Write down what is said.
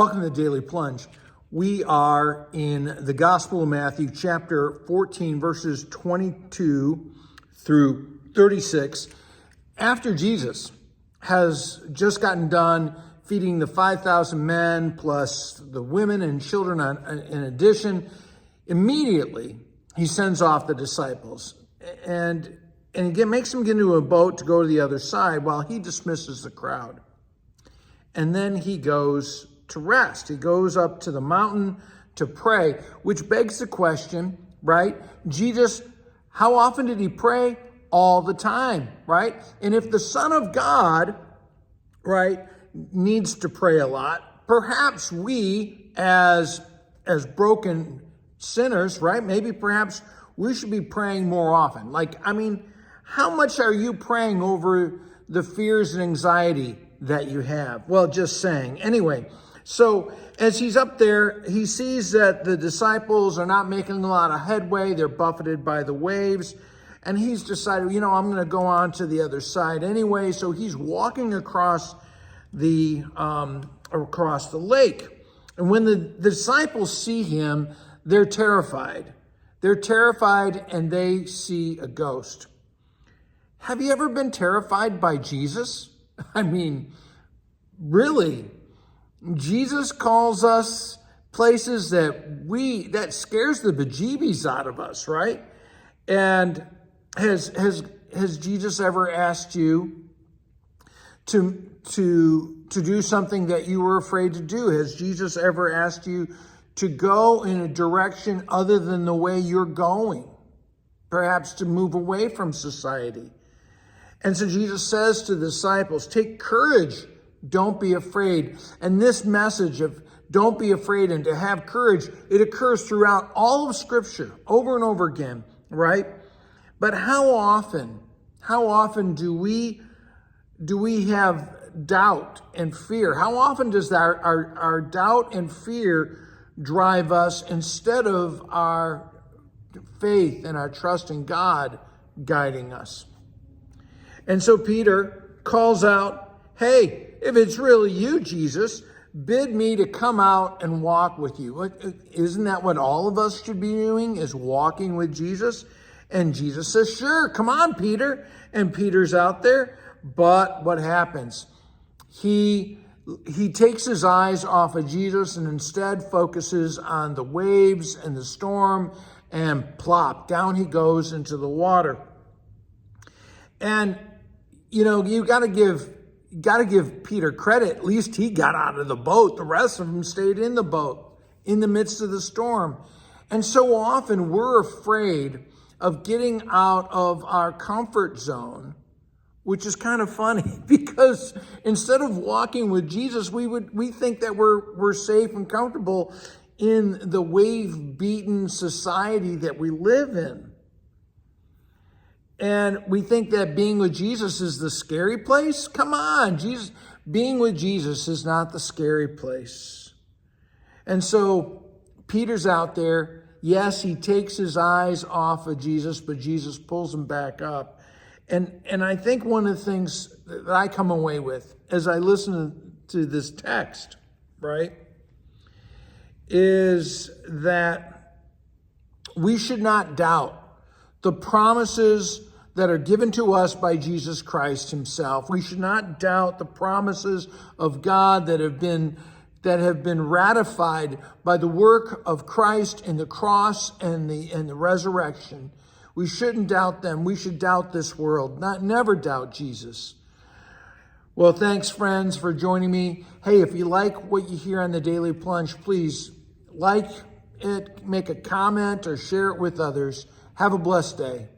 Welcome to the Daily Plunge. We are in the Gospel of Matthew, chapter 14, verses 22 through 36. After Jesus has just gotten done feeding the 5,000 men plus the women and children in addition, immediately he sends off the disciples and again makes them get into a boat to go to the other side while he dismisses the crowd. And then he goes to rest. He goes up to the mountain to pray, which begs the question, right? Jesus, how often did he pray? All the time, right? And if the Son of God, right, needs to pray a lot, perhaps we as broken sinners, right? Maybe perhaps we should be praying more often. How much are you praying over the fears and anxiety that you have? Well, just saying. Anyway, so as he's up there, he sees that the disciples are not making a lot of headway. They're buffeted by the waves. And he's decided, I'm going to go on to the other side anyway. So he's walking across the lake. And when the disciples see him, they're terrified. They're terrified and they see a ghost. Have you ever been terrified by Jesus? Really? Jesus calls us places that scares the bejeebies out of us, right? And has Jesus ever asked you to do something that you were afraid to do? Has Jesus ever asked you to go in a direction other than the way you're going? Perhaps to move away from society. And so Jesus says to the disciples, take courage. Don't be afraid. And this message of don't be afraid and to have courage, it occurs throughout all of Scripture over and over again, right? But how often do we have doubt and fear? How often does our doubt and fear drive us instead of our faith and our trust in God guiding us? And so Peter calls out, hey, if it's really you, Jesus, bid me to come out and walk with you. Isn't that what all of us should be doing, is walking with Jesus? And Jesus says, sure, come on, Peter. And Peter's out there. But what happens? He takes his eyes off of Jesus and instead focuses on the waves and the storm, and plop, down he goes into the water. And, you got to give Peter credit. At least he got out of the boat. The rest of them stayed in the boat in the midst of the storm. And so often we're afraid of getting out of our comfort zone, which is kind of funny because instead of walking with Jesus, we think that we're safe and comfortable in the wave-beaten society that we live in. And we think that being with Jesus is the scary place. Come on, being with Jesus is not the scary place. And so Peter's out there. Yes, he takes his eyes off of Jesus, but Jesus pulls him back up. And I think one of the things that I come away with as I listen to this text, right, is that we should not doubt the promises that are given to us by Jesus Christ himself. We should not doubt the promises of God that have been ratified by the work of Christ in the cross and the resurrection. We shouldn't doubt them. We should doubt this world, never doubt Jesus. Well, thanks, friends, for joining me. Hey, if you like what you hear on the Daily Plunge, please like it, make a comment, or share it with others. Have a blessed day.